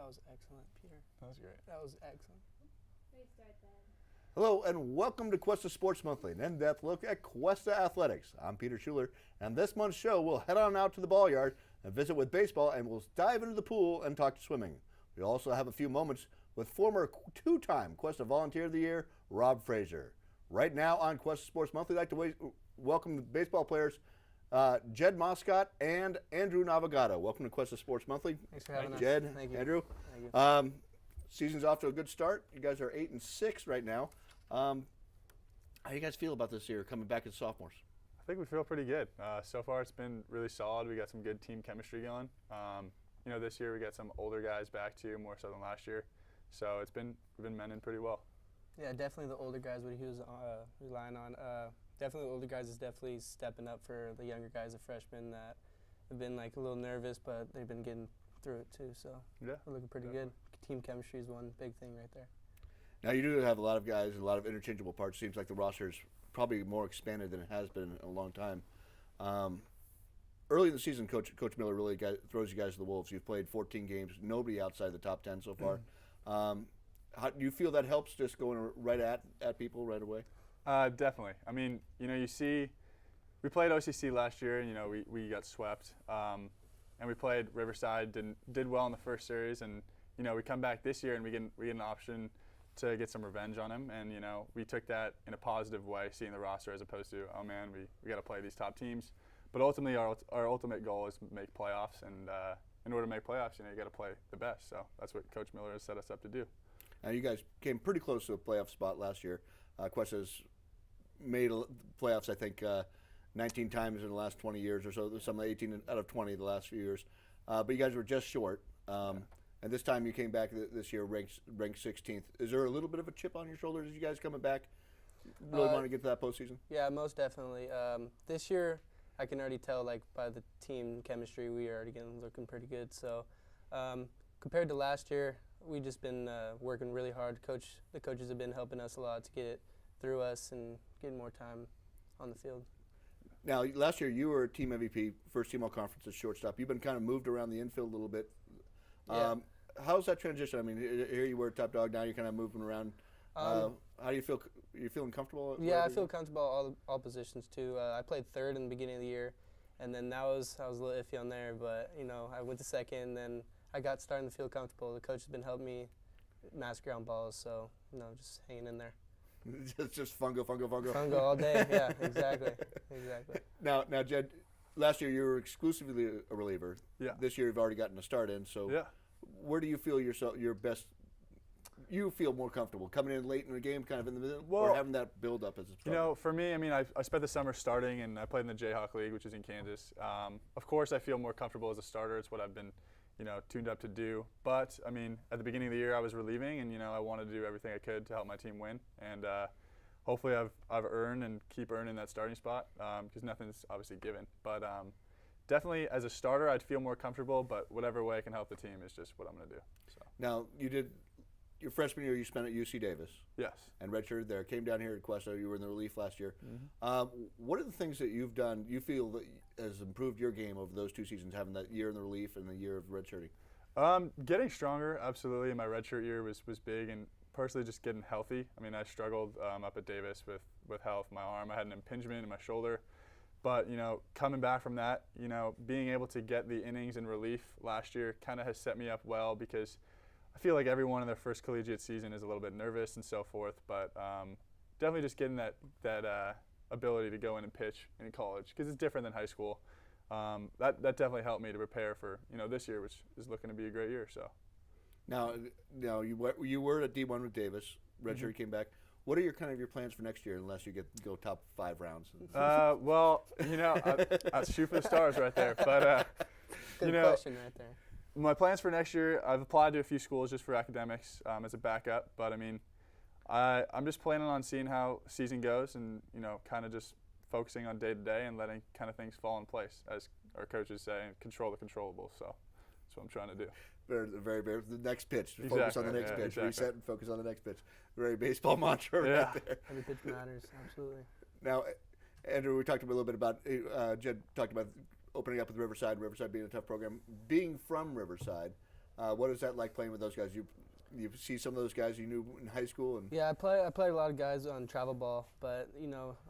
That was excellent, Peter. That was great. That was excellent. Great start, Dad. Hello and welcome to Cuesta Sports Monthly, an in-depth look at Cuesta athletics. I'm Peter Schuler, and this month's show we'll head on out to the ball yard and visit with baseball, and we'll dive into the pool and talk swimming. We also have a few moments with former two-time Cuesta Volunteer of the Year, Rob Frazier. Right now on Cuesta Sports Monthly, I'd like to welcome the baseball players, Jed Moscott and Andrew Navigado. Welcome to Cuesta Sports Monthly. Thanks for having us. Jed, Thank you. Andrew. Thank you. Season's off to a good start. You guys are 8-6 right now. How do you guys feel about this year coming back as sophomores? I think we feel pretty good. So far, it's been really solid. We got some good team chemistry going. This year we got some older guys back too, more so than last year. So we've been mending pretty well. Yeah, definitely the older guys, what he was relying on. Definitely the older guys is definitely stepping up for the younger guys, the freshmen that have been like a little nervous, but they've been getting through it too. So Yeah, we're looking pretty good. Team chemistry is one big thing right there. Now you do have a lot of guys and a lot of interchangeable parts. Seems like the roster is probably more expanded than it has been in a long time. Early in the season, Coach Miller really throws you guys to the wolves. You've played 14 games, nobody outside the top 10 so far. How do you feel that helps, just going right at people right away? Definitely. I mean, you see, we played OCC last year, and we got swept, and we played Riverside, did well in the first series, and we come back this year and we get an option to get some revenge on him, and we took that in a positive way, seeing the roster as opposed to, oh man, we got to play these top teams. But ultimately, our ultimate goal is to make playoffs, and in order to make playoffs, you got to play the best. So that's what Coach Miller has set us up to do. Now you guys came pretty close to a playoff spot last year. Cuesta's made playoffs, I think, 19 times in the last 20 years or so. Some 18 out of 20 the last few years. But you guys were just short. And this time you came back this year ranked 16th. Is there a little bit of a chip on your shoulders as you guys coming back? Really want to get to that postseason? Yeah, most definitely. This year, I can already tell, like, by the team chemistry, we are already looking pretty good. So compared to last year, we've just been working really hard. The coaches have been helping us a lot to get it through us and getting more time on the field. Now, last year you were team MVP, first team all conference at shortstop. You've been kind of moved around the infield a little bit. Yeah. How's that transition? I mean, here you were top dog, now you're kind of moving around. How do you feel? Are you feeling comfortable? Yeah, I feel comfortable all positions too. I played third in the beginning of the year, and then I was a little iffy on there, but I went to second, and then I got starting to feel comfortable. The coach has been helping me mass ground balls, so just hanging in there. just fungo. Fungo all day. Yeah, exactly. Now, Jed, last year you were exclusively a reliever. Yeah. This year you've already gotten a start in. So, yeah. Where do you feel your best? You feel more comfortable coming in late in the game, kind of in the middle, Well, or having that build up as a starter? For me, I mean, I spent the summer starting, and I played in the Jayhawk League, which is in Kansas. Of course, I feel more comfortable as a starter. It's what I've been, tuned up to do. But I mean, at the beginning of the year, I was relieving, and I wanted to do everything I could to help my team win. And hopefully, I've earned and keep earning that starting spot because nothing's obviously given. But definitely, as a starter, I'd feel more comfortable. But whatever way I can help the team is just what I'm going to do. So. Now, you did your freshman year. You spent at UC Davis. Yes. And redshirted there. Came down here at Cuesta. You were in the relief last year. Mm-hmm. What are the things that you've done? You feel that has improved your game over those 2 seasons, having that year in the relief and the year of redshirting? Getting stronger, absolutely. My redshirt year was big, and personally just getting healthy. I mean, I struggled up at Davis with health. My arm, I had an impingement in my shoulder. But, coming back from that, being able to get the innings in relief last year kind of has set me up well because I feel like everyone in their first collegiate season is a little bit nervous and so forth. But definitely just getting that ability to go in and pitch in college because it's different than high school. That definitely helped me to prepare for, this year, which is looking to be a great year. So. Now you were at D1 with Davis. Redshirt came back. What are your plans for next year, unless you go top 5 rounds? Well, I'll shoot for the stars right there. But Good question right there. My plans for next year, I've applied to a few schools just for academics as a backup. But I mean, I'm just planning on seeing how season goes, and kind of just focusing on day to day and letting kind of things fall in place, as our coaches say, and control the controllables. So that's what I'm trying to do. Very, the next pitch. Exactly, focus on the next pitch. Exactly. Reset and focus on the next pitch. Very baseball mantra right there. Every pitch matters, absolutely. Now, Andrew, we talked a little bit about, Jed talked about opening up with Riverside being a tough program. Being from Riverside, What is that like playing with those guys? You see some of those guys you knew in high school, and Yeah, I played a lot of guys on travel ball, but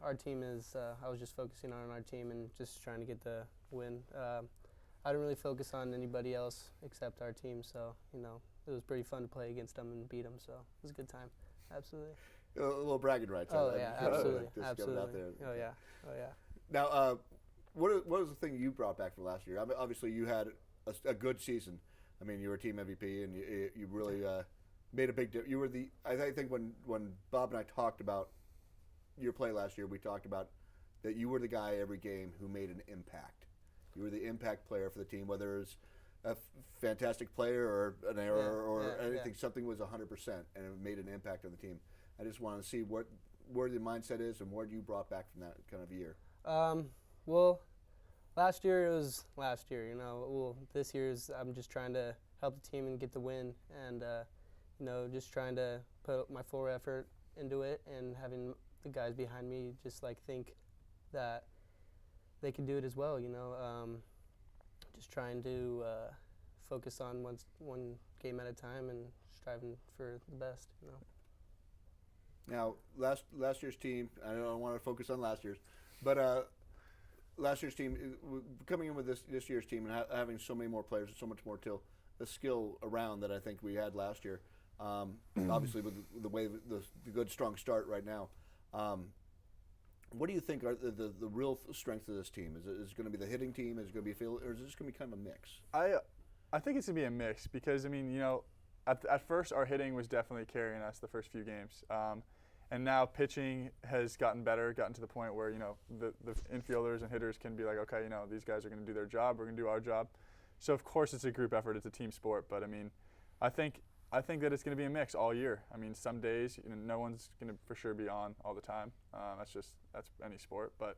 our team is. I was just focusing on our team and just trying to get the win. I didn't really focus on anybody else except our team, so it was pretty fun to play against them and beat them. So it was a good time. Absolutely. a little bragging rights. Oh yeah, absolutely, Just absolutely. Out there. Oh yeah, oh yeah. Now, what was the thing you brought back from last year? I mean, obviously, you had a good season. I mean, you were team MVP, and you really made a big difference. You were I think when Bob and I talked about your play last year, we talked about that you were the guy every game who made an impact. You were the impact player for the team, whether it was a fantastic player or an error or anything. Yeah. Something was 100%, and it made an impact on the team. I just want to see where the mindset is and what you brought back from that kind of year. Well, last year it was last year. Well, this year's I'm just trying to help the team and get the win, and just trying to put my full effort into it, and having the guys behind me just think that they can do it as well. Just trying to focus on one game at a time and striving for the best. Now, last year's team. I don't want to focus on last year's, but last year's team coming in with this year's team and having so many more players and so much more the skill around that I think we had last year. Obviously, with the way the good strong start right now. What do you think are the real strengths of this team? Is it going to be the hitting team? Is it going to be a field, or is it just going to be kind of a mix? I think it's going to be a mix because, I mean, at first our hitting was definitely carrying us the first few games. And now pitching has gotten better, gotten to the point where, the infielders and hitters can be like, okay, these guys are going to do their job, we're going to do our job. So, of course, it's a group effort, it's a team sport. But, I mean, I think that it's going to be a mix all year. I mean, some days, no one's going to for sure be on all the time. That's any sport. But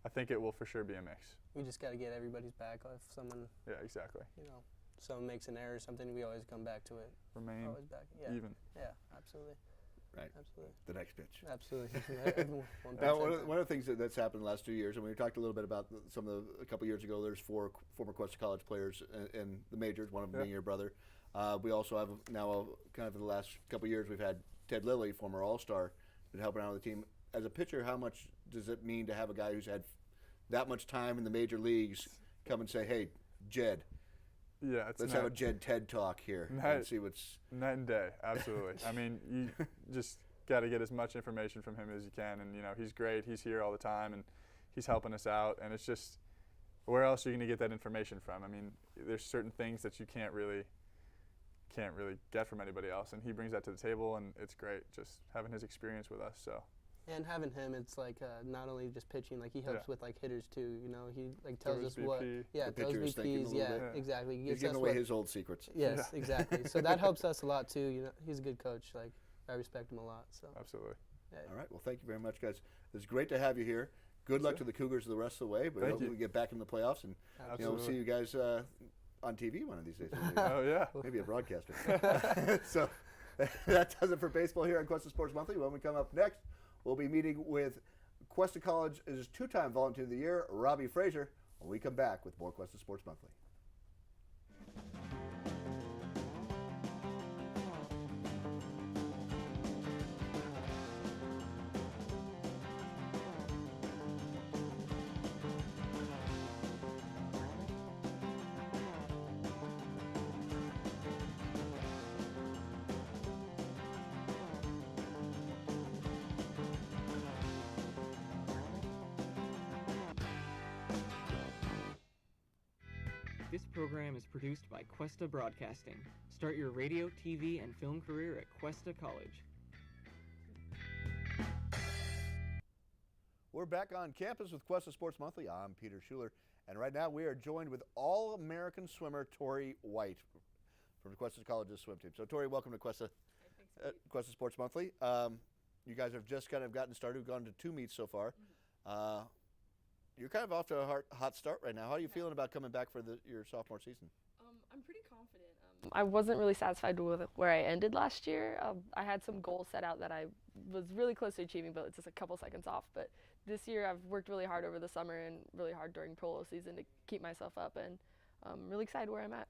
I think it will for sure be a mix. We just got to get everybody's back. If someone, yeah, exactly. Someone makes an error or something, we always come back to it. Remain always back. Yeah. Even. Yeah, absolutely. Right. Absolutely. The next pitch. Absolutely. Now, one of the things that's happened the last 2 years, and we talked a little bit about a couple years ago, there's 4 former Cuesta College players in the majors, one of them being your brother. We also have now, kind of for the last couple of years, we've had Ted Lilly, former All-Star, been helping out with the team. As a pitcher, how much does it mean to have a guy who's had that much time in the major leagues come and say, hey, Jed, let's have a Jed TED talk here and see what's... Night and day, absolutely. I mean, you just got to get as much information from him as you can. And, he's great. He's here all the time, and he's helping us out. And it's just, where else are you going to get that information from? I mean, there's certain things that you can't really get from anybody else, and he brings that to the table, and it's great just having his experience with us. So, and having him, it's not only just pitching, he helps with hitters too. He tells us what tells VPs, exactly. He's giving away his old secrets. Yes, exactly. So that helps us a lot too. He's a good coach. I respect him a lot. So absolutely. Yeah. All right. Well, thank you very much, guys. It's great to have you here. Good luck to the Cougars the rest of the way, but hopefully we get back in the playoffs, and we'll see you guys on TV one of these days. Oh, yeah. Maybe a broadcaster. So that does it for baseball here on Cuesta Sports Monthly. When we come up next, we'll be meeting with Cuesta College's 2-time Volunteer of the Year, Robbie Frazier, when we come back with more Cuesta Sports Monthly. This program is produced by Cuesta Broadcasting. Start your radio, TV, and film career at Cuesta College. We're back on campus with Cuesta Sports Monthly. I'm Peter Schuler, and right now we are joined with All-American swimmer Tori White from Cuesta College's swim team. So, Tori, welcome to Cuesta Sports Monthly. You guys have just kind of gotten started. We've gone to 2 meets so far. You're kind of off to a hot start right now. How are you feeling about coming back for your sophomore season? I'm pretty confident. I wasn't really satisfied with where I ended last year. I had some goals set out that I was really close to achieving, but it's just a couple seconds off. But this year I've worked really hard over the summer and really hard during polo season to keep myself up, and I'm really excited where I'm at.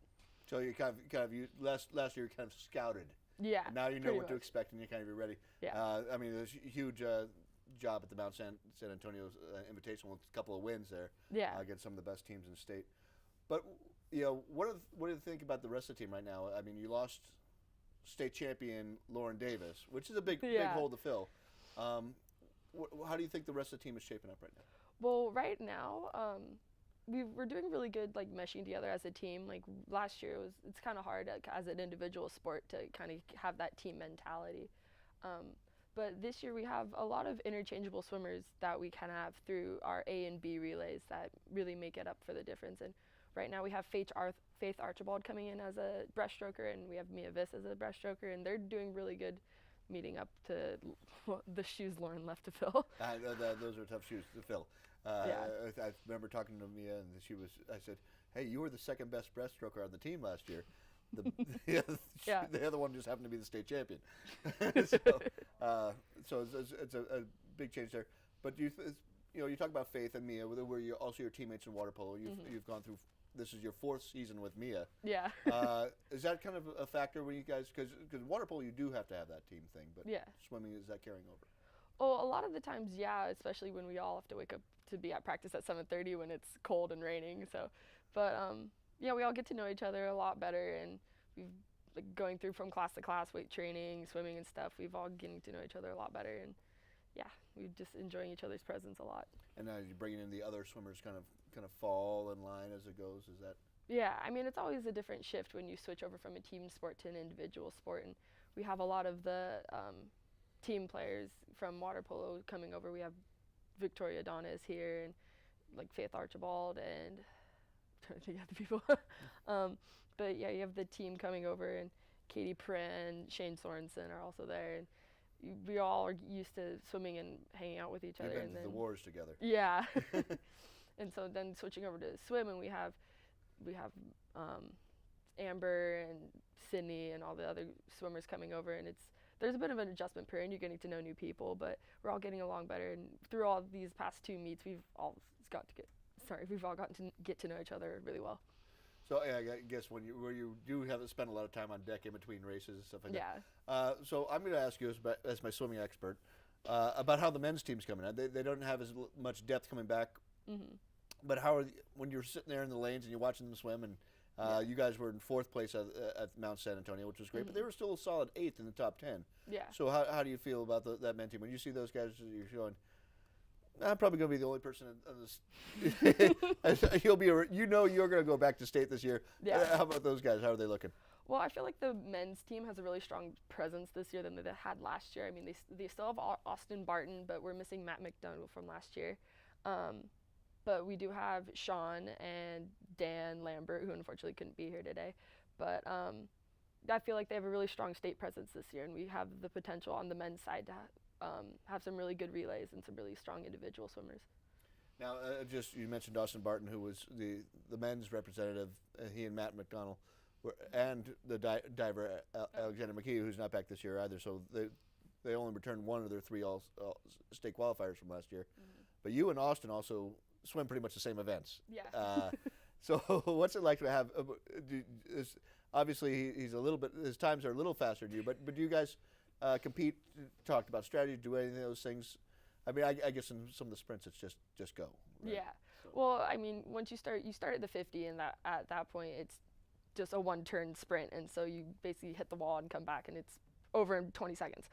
So you kind of you last year you kind of scouted. Yeah. And now you know pretty what to much. expect, and you kind of be ready. Yeah. I mean, there's a huge job at the Mount San Antonio's Invitational with a couple of wins there. Yeah. Against some of the best teams in the state. But what do you think about the rest of the team right now? I mean, you lost state champion Lauren Davis, which is a big hole to fill. How do you think the rest of the team is shaping up right now? Well, right now, we're doing really good, like meshing together as a team. Like last year, it's kind of hard as an individual sport to kind of have that team mentality. But this year we have a lot of interchangeable swimmers that we kind of have through our A and B relays that really make it up for the difference. And right now we have Faith Archibald coming in as a breaststroker, and we have Mia Viss as a breaststroker, and they're doing really good, meeting up to the shoes Lauren left to fill. Those are tough shoes to fill. Yeah. I remember talking to Mia, and I said, "Hey, you were the second best breaststroker on the team last year. The other one just happened to be the state champion." So it's a big change there. But you talk about Faith and Mia, where you also your teammates in water polo. You've gone through. This is your 4th season with Mia. Yeah. Is that kind of a factor when you guys, because water polo you do have to have that team thing, but Yeah. swimming, is that carrying over? Well, a lot of the times, yeah, especially when we all have to wake up to be at practice at 7:30 when it's cold and raining. So, but yeah, we all get to know each other a lot better, and we've going through from class to class, weight training, swimming and stuff. We've all getting to know each other a lot better, and yeah, we're just enjoying each other's presence a lot. And now you're bringing in the other swimmers, kind of fall in line as it goes. Is that? Yeah, I mean, it's always a different shift when you switch over from a team sport to an individual sport, and we have a lot of the team players from water polo coming over. We have Victoria Donna is here, and like Faith Archibald, and I'm trying to think of the people. But yeah, you have the team coming over, and Katie Perrin, Shane Sorensen are also there, and we all are used to swimming and hanging out with each other. You've been and to then the wars together. Yeah. And so then switching over to swim, and we have Amber and Sydney and all the other swimmers coming over, and there's a bit of an adjustment period. You're getting to know new people, but we're all getting along better. And through all these past 2 meets, we've all gotten to get to know each other really well. So yeah, I guess where you do have to spend a lot of time on deck in between races and stuff like Yeah. that. So I'm going to ask you as my swimming expert about how the men's team's coming out. They don't have as much depth coming back. Mm-hmm. But when you're sitting there in the lanes and you're watching them swim, and you guys were in 4th place at Mount San Antonio, which was great, but they were still a solid 8th in the top 10. Yeah. So how do you feel about that men's team? When you see those guys, you're showing, I'm probably going to be the only person on this. You're going to go back to state this year. Yeah. How about those guys? How are they looking? Well, I feel like the men's team has a really strong presence this year than they had last year. I mean, they still have Austin Barton, but we're missing Matt McDonald from last year. But we do have Sean and Dan Lambert, who unfortunately couldn't be here today. But I feel like they have a really strong state presence this year, and we have the potential on the men's side to have some really good relays and some really strong individual swimmers. Now, you mentioned Austin Barton, who was the men's representative. He and Matt McDonald, and the diver Alexander McKee, who's not back this year either. So they only returned 1 of their 3 all-state qualifiers from last year. Mm-hmm. But you and Austin also swim pretty much the same events. Yeah. So what's it like to have? Obviously, he's a little bit. His times are a little faster than you. But do you guys compete? Talk about strategy. Do any of those things? I mean, I guess in some of the sprints, it's just go. Right? Yeah. So. Well, I mean, once you start at the 50, and at that point, it's just a 1-turn sprint, and so you basically hit the wall and come back, and it's over in 20 seconds.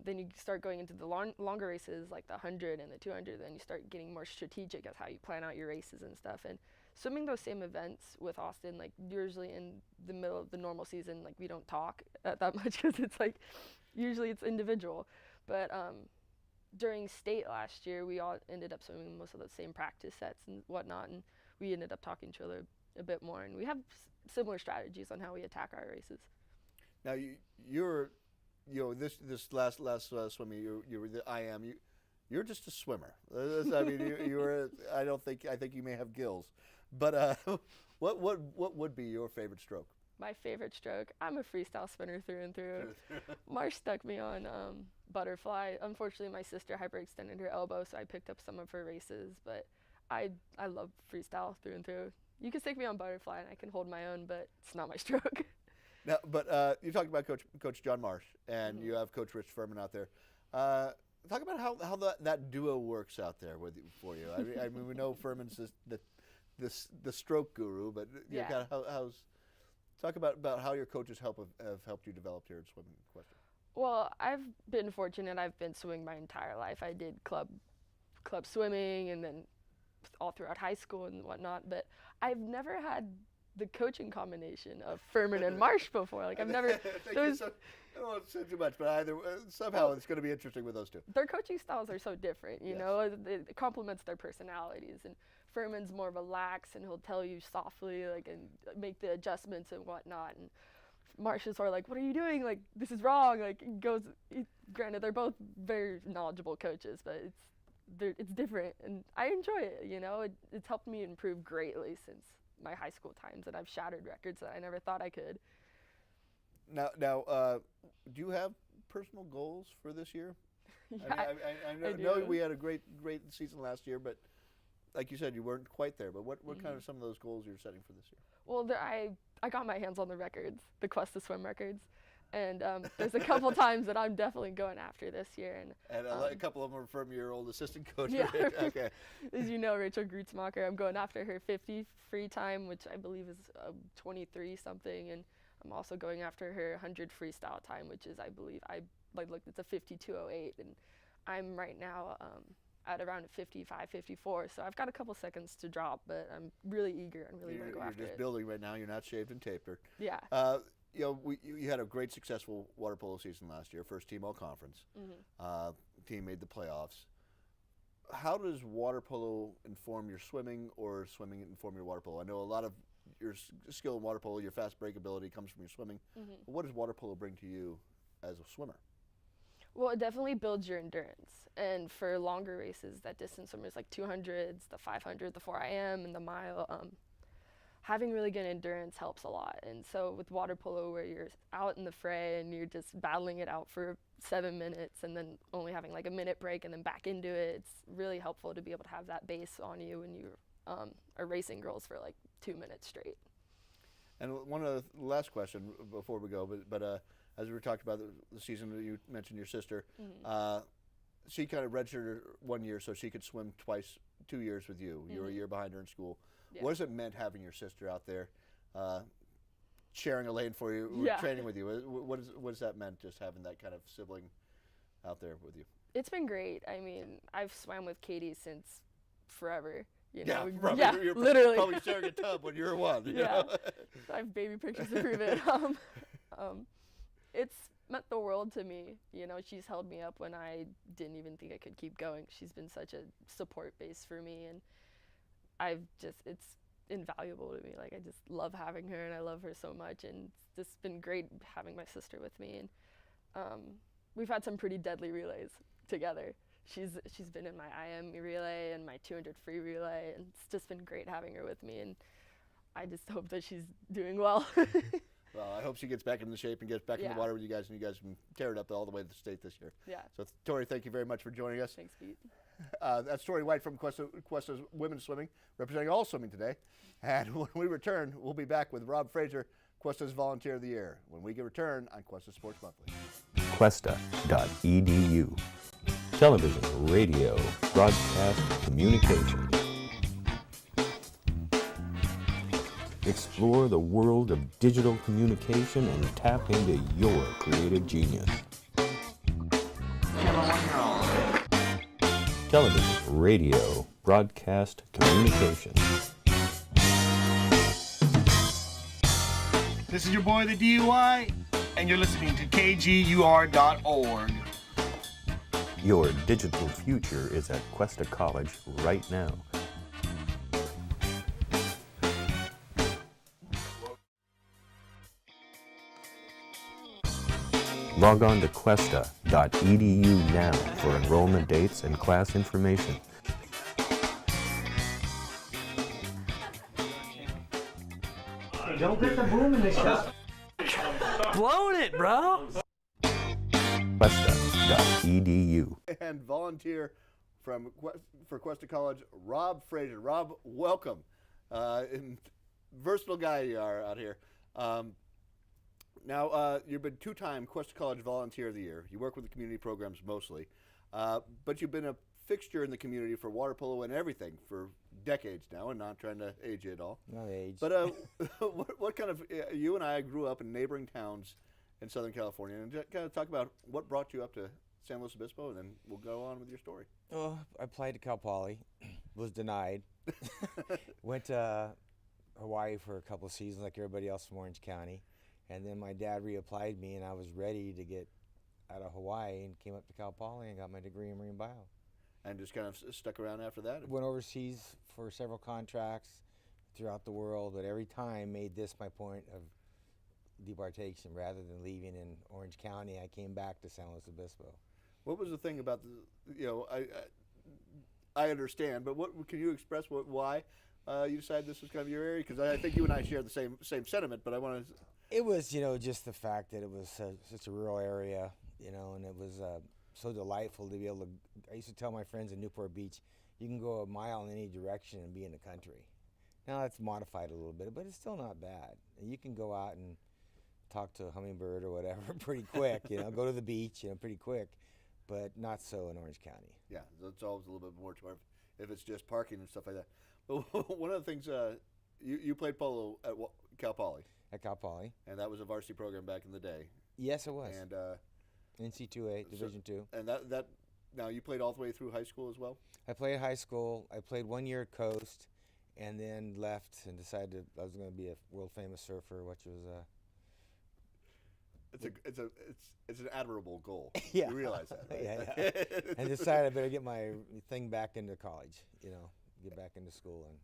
Then you start going into the longer races like the 100 and the 200. Then you start getting more strategic as how you plan out your races and stuff. And swimming those same events with Austin, like usually in the middle of the normal season, like we don't talk that much because it's like usually it's individual. But during state last year, we all ended up swimming most of the same practice sets and whatnot, and we ended up talking to each other a bit more. And we have similar strategies on how we attack our races. Now you're. This last swimming, you were the IM. You're just a swimmer. I mean, you were. I think you may have gills, but what would be your favorite stroke? My favorite stroke. I'm a freestyle spinner through and through. Marsh stuck me on butterfly. Unfortunately, my sister hyperextended her elbow, so I picked up some of her races. But I love freestyle through and through. You can stick me on butterfly and I can hold my own, but it's not my stroke. Now, but you talked about Coach John Marsh, and you have Coach Rich Furman out there. Talk about how that duo works out there for you. I mean, we know Furman's the stroke guru, but you Yeah. know, talk about how your coaches have helped you develop here at swimming. Question. Well, I've been fortunate. I've been swimming my entire life. I did club swimming and then all throughout high school and whatnot, but I've never had the coaching combination of Furman and Marsh before. Like I've never. I don't want to say too much, but either somehow it's going to be interesting with those two. Their coaching styles are so different, you Yes. know. It complements their personalities, and Furman's more relaxed, and he'll tell you softly, like, and make the adjustments and whatnot. And Marsh is sort of like, "What are you doing? Like, this is wrong." Like, granted, they're both very knowledgeable coaches, but it's different, and I enjoy it. You know, it's helped me improve greatly since my high school times, and I've shattered records that I never thought I could. Now, do you have personal goals for this year? Yeah, I I know do. we had a great season last year, but like you said, you weren't quite there. But what kind of some of those goals you're setting for this year? Well, I got my hands on the records, the Cuesta swim records, and there's a couple times that I'm definitely going after this year. And a couple of them are from your old assistant coach. Yeah. Right? Okay. As you know, Rachel Grutzmacher, I'm going after her 50 free time, which I believe is 23 something, and I'm also going after her 100 freestyle time, which is, I believe, looked, it's a 52:08, and I'm right now at around 55, 54, so I've got a couple seconds to drop, but I'm really eager and really want to go after it. You're just building right now. You're not shaved and tapered. Yeah. You know, you had a great successful water polo season last year, first team all conference. Team made the playoffs. How does water polo inform your swimming, or swimming inform your water polo? I know a lot of your skill in water polo, your fast break ability comes from your swimming. But what does water polo bring to you as a swimmer? Well, it definitely builds your endurance. And for longer races, that distance swimmers like 200s, the 500, the 4 IM, and the mile, having really good endurance helps a lot. And so with water polo, where you're out in the fray and you're just battling it out for 7 minutes and then only having like a minute break and then back into it, it's really helpful to be able to have that base on you when you are racing girls for like 2 minutes straight. And one of the last question before we go, but as we were talking about the season, you mentioned your sister. She kind of redshirted 1 year so she could swim 2 years with you. You were a year behind her in school. Yeah. What has it meant having your sister out there sharing a lane for you, Yeah. training with you? What has that meant, just having that kind of sibling out there with you? It's been great. I mean, I've swam with Katie since forever. You Yeah, know? probably, Yeah, you're literally. probably sharing a tub when you were one. You Yeah. know? I have baby pictures to prove it. It's meant the world to me. You know, she's held me up when I didn't even think I could keep going. She's been such a support base for me, and it's invaluable to me. Like, I just love having her, and I love her so much, and it's just been great having my sister with me. And we've had some pretty deadly relays together. She's been in my IM relay and my 200 free relay, and it's just been great having her with me, and I just hope that she's doing well. Well, I hope she gets back into shape and gets back in Yeah. the water with you guys, and you guys can tear it up all the way to the state this year. Yeah. So, Tori, thank you very much for joining us. Thanks, Pete. That's Tori White from Cuesta's Women's Swimming, representing all swimming today. And when we return, we'll be back with Rob Frazier, Cuesta's Volunteer of the Year, when we return on Cuesta Sports Monthly. Cuesta.edu. Television, radio, broadcast, communication. Explore the world of digital communication and tap into your creative genius. Television, radio, broadcast, communication. This is your boy, the DUI, and you're listening to KGUR.org. Your digital future is at Cuesta College right now. Log on to Cuesta.edu now for enrollment dates and class information. Don't get the boom in this shot. Blowing it, bro. Cuesta.edu. And volunteer for Cuesta College, Rob Frazier. Rob, welcome. And versatile guy you are out here. Now, you've been two-time Cuesta College Volunteer of the Year. You work with the community programs mostly, but you've been a fixture in the community for water polo and everything for decades now, and not trying to age you at all. No age. But what kind of, you and I grew up in neighboring towns in Southern California, and just kind of talk about what brought you up to San Luis Obispo, and then we'll go on with your story. Oh, I applied to Cal Poly, was denied. Went to Hawaii for a couple of seasons like everybody else from Orange County. And then my dad reapplied me, and I was ready to get out of Hawaii and came up to Cal Poly and got my degree in marine bio. And just kind of stuck around after that? Went overseas for several contracts throughout the world, but every time made this my point of deportation. Rather than leaving in Orange County, I came back to San Luis Obispo. What was the thing about I understand, but what can you express why you decided this was kind of your area? Because I think you and I share the same sentiment, but I want to. It was, just the fact that it was such a rural area, and it was so delightful to be able to. I used to tell my friends in Newport Beach, you can go a mile in any direction and be in the country. Now that's modified a little bit, but it's still not bad. And you can go out and talk to a hummingbird or whatever pretty quick, go to the beach, pretty quick, but not so in Orange County. Yeah, it's always a little bit more to if it's just parking and stuff like that. But one of the things, you played polo at Cal Poly. At Cal Poly. And that was a varsity program back in the day. Yes, it was. And NC2A, Division II. And that now you played all the way through high school as well? I played high school. I played 1 year at Coast, and then left and decided I was going to be a world famous surfer, which was it's an admirable goal. Yeah. You realize that, right? Yeah. And decided I better get my thing back into college, get back into school and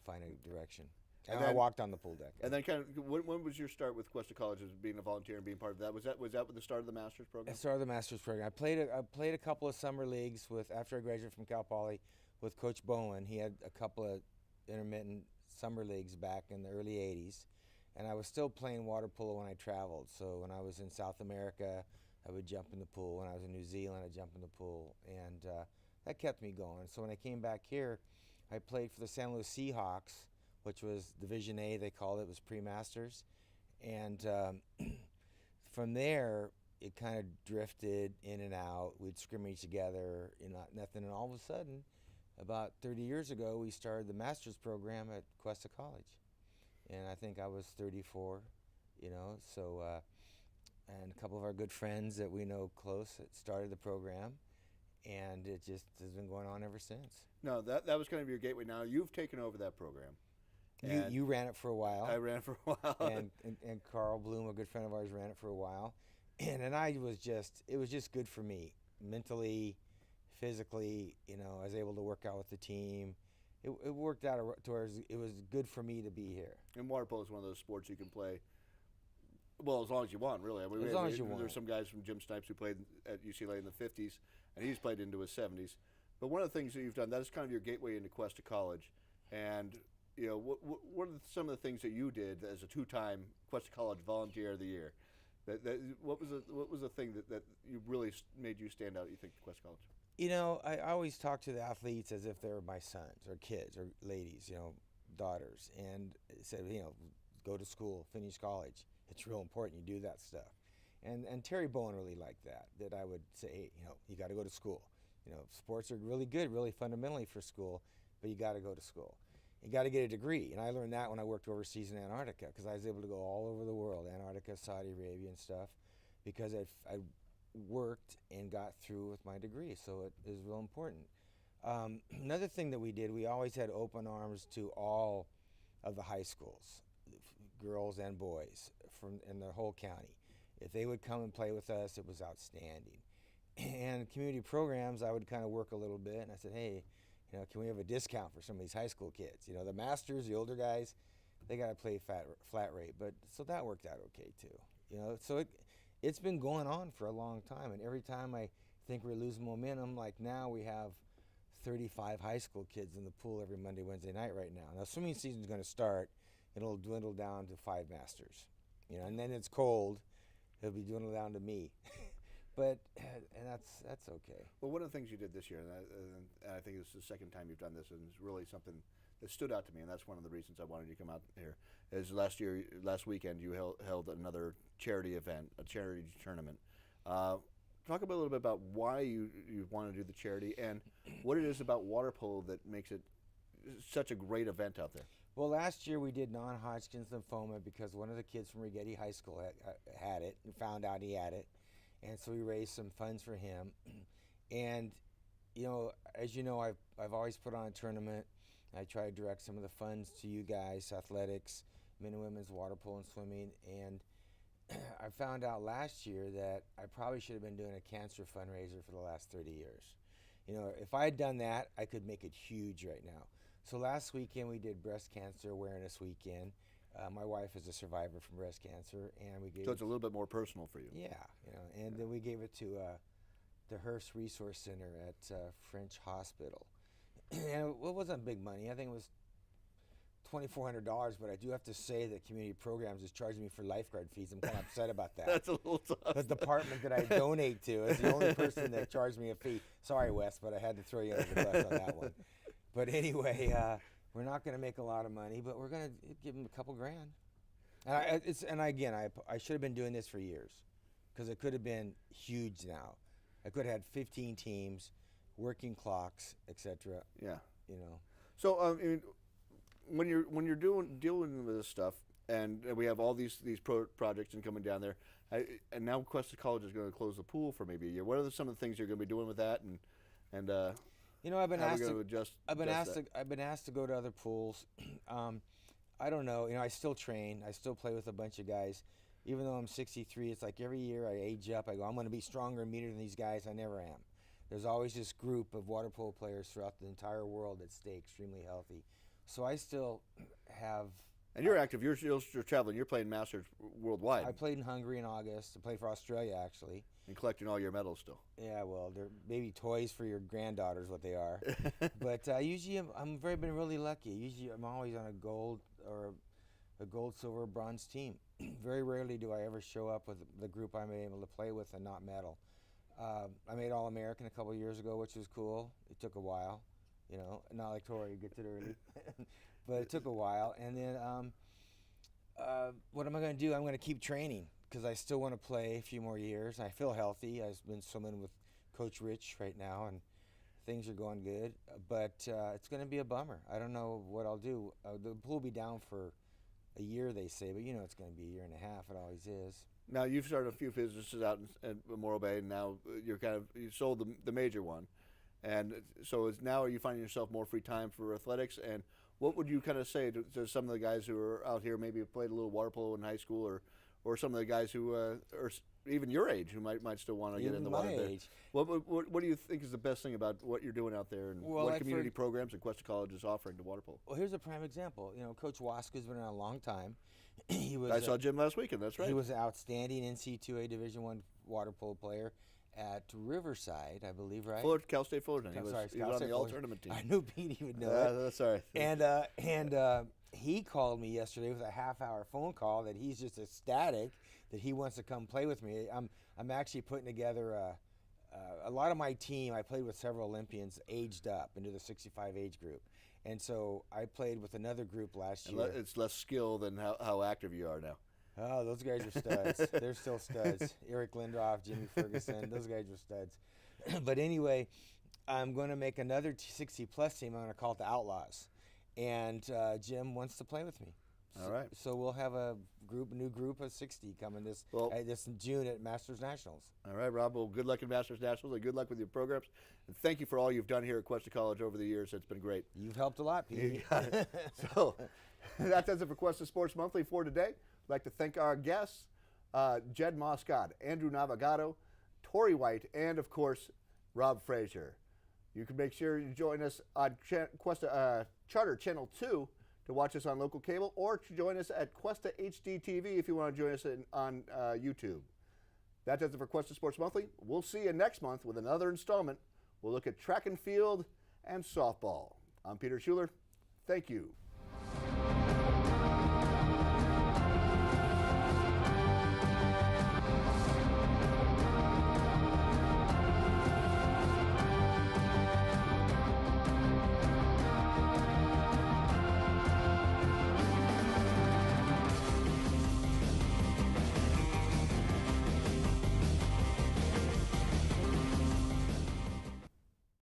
find a direction. And then, I walked on the pool deck. And then kind of, when was your start with Cuesta College as being a volunteer and being part of that? Was that with the start of the master's program? The start of the master's program. I played a couple of summer leagues after I graduated from Cal Poly with Coach Bowen. He had a couple of intermittent summer leagues back in the early 80s. And I was still playing water polo when I traveled. So when I was in South America, I would jump in the pool. When I was in New Zealand, I'd jump in the pool. And that kept me going. So when I came back here, I played for the San Luis Seahawks, which was Division A, they called it. It was pre-masters. And from there, it kind of drifted in and out. We'd scrimmage together, nothing. And all of a sudden, about 30 years ago, we started the master's program at Cuesta College. And I think I was 34, so, and a couple of our good friends that we know close started the program. And it just has been going on ever since. No, that was kind of your gateway. Now, you've taken over that program. You ran it for a while. I ran it for a while. and Carl Bloom, a good friend of ours, ran it for a while. And it was just good for me. Mentally, physically, I was able to work out with the team. It worked out towards, it was good for me to be here. And water polo is one of those sports you can play, well, as long as you want, really. As long as you want. There's some guys from Jim Snipes who played at UCLA in the 50s, and he's played into his 70s. But one of the things that you've done, that is kind of your gateway into Cuesta College. And what are some of the things that you did as a two-time Cuesta College Volunteer of the Year? What was the thing that you really made you stand out, you think, at Cuesta College? I always talk to the athletes as if they were my sons or kids or ladies, daughters, and said, go to school, finish college. It's real important you do that stuff. And Terry Bowen really liked that I would say, hey, you got to go to school. Sports are really good, really fundamentally for school, but you got to go to school. You got to get a degree. And I learned that when I worked overseas in Antarctica, because I was able to go all over the world, Antarctica, Saudi Arabia and stuff, because I worked and got through with my degree. So it is real important. Another thing that we did, we always had open arms to all of the high schools, girls and boys in the whole county. If they would come and play with us, it was outstanding. And community programs, I would kind of work a little bit, and I said, hey, can we have a discount for some of these high school kids? The masters, the older guys, they got to play flat rate. But so that worked out okay too. So it's been going on for a long time, and every time I think we're losing momentum, like now we have 35 high school kids in the pool every Monday, Wednesday night right now. Now swimming season's going to start. It'll dwindle down to 5 masters, and then it's cold. It'll be dwindled down to me. And that's okay. Well, one of the things you did this year, and I think this is the second time you've done this, and it's really something that stood out to me, and that's one of the reasons I wanted you to come out here, is last weekend you held another charity event, a charity tournament. Talk a little bit about why you want to do the charity and what it is about water polo that makes it such a great event out there. Well, last year we did non-Hodgkin's lymphoma because one of the kids from Rigetti High School had it and found out he had it. And so we raised some funds for him. And, as you know, I've always put on a tournament. I try to direct some of the funds to you guys, athletics, men and women's water polo and swimming. And I found out last year that I probably should have been doing a cancer fundraiser for the last 30 years. If I had done that, I could make it huge right now. So last weekend we did Breast Cancer Awareness Weekend. My wife is a survivor from breast cancer, and we gave. So it's a little bit more personal for you. Yeah, and then we gave it to the Hearst Resource Center at French Hospital, and it wasn't big money. I think it was $2,400, but I do have to say that Community Programs is charging me for lifeguard fees. I'm kind of upset about that. That's a little tough. The department that I donate to is the only person that charged me a fee. Sorry, Wes, but I had to throw you under the bus on that one. But anyway, we're not going to make a lot of money, but we're going to give them a couple grand. And I should have been doing this for years, because it could have been huge now. I could have had 15 teams, working clocks, etc. Yeah. So when you're dealing with this stuff, and we have all these projects and coming down there, and now Cuesta College is going to close the pool for maybe a year. What are some of the things you're going to be doing with that, and I've been asked to adjust. I've been asked to go to other pools. I don't know. I still train. I still play with a bunch of guys. Even though I'm 63, it's like every year I age up. I go, I'm going to be stronger and meaner than these guys. I never am. There's always this group of water polo players throughout the entire world that stay extremely healthy. So I still have. And you're active. You're traveling. You're playing Masters worldwide. I played in Hungary in August. I played for Australia, actually. And collecting all your medals still. Yeah, well, they're maybe toys for your granddaughters, what they are. But usually been really lucky. Usually I'm always on a gold, silver, bronze team. Very rarely do I ever show up with the group I'm able to play with and not medal. I made All-American a couple of years ago, which was cool. It took a while, not like Tori gets it early. But it took a while. And then what am I going to do? I'm going to keep training, because I still want to play a few more years. I feel healthy. I've been swimming with Coach Rich right now, and things are going good. But it's going to be a bummer. I don't know what I'll do. The pool will be down for a year, they say, but it's going to be a year and a half. It always is. Now you've started a few businesses out in Morro Bay, and now you sold the major one, and so now are you finding yourself more free time for athletics? And what would you kind of say to some of the guys who are out here, maybe have played a little water polo in high school, or some of the guys who are even your age who might still want to get in the water? Age. What do you think is the best thing about what you're doing out there, and what community programs that Cuesta College is offering to water polo? Well, here's a prime example. Coach Waska's been around a long time. I saw Jim last weekend. That's right. He was an outstanding NC2A Division I water polo player at Riverside, I believe, right? Cal State Fullerton. He was on the all-tournament team. I knew Petey would know it. That's all right. And he called me yesterday with a half-hour phone call that he's just ecstatic that he wants to come play with me. I'm actually putting together a lot of my team. I played with several Olympians aged up into the 65 age group. And so I played with another group last year. It's less skill than how active you are now. Oh, those guys are studs. They're still studs. Eric Lindroff, Jimmy Ferguson, those guys are studs. But anyway, I'm going to make another 60-plus team. I'm going to call it the Outlaws. And Jim wants to play with me. All right. So we'll have a new group of 60 coming this June at Masters Nationals. All right, Rob. Well, good luck in Masters Nationals, and good luck with your programs. And thank you for all you've done here at Cuesta College over the years. It's been great. You've helped a lot, Pete. You got it. So that does it for Cuesta Sports Monthly for today. I'd like to thank our guests, Jed Moscott, Andrew Navigado, Tori White, and, of course, Rob Frazier. You can make sure you join us on Cuesta Charter Channel 2 to watch us on local cable, or to join us at Cuesta HD TV if you want to join us on YouTube. That does it for Cuesta Sports Monthly. We'll see you next month with another installment. We'll look at track and field and softball. I'm Peter Schuler. Thank you.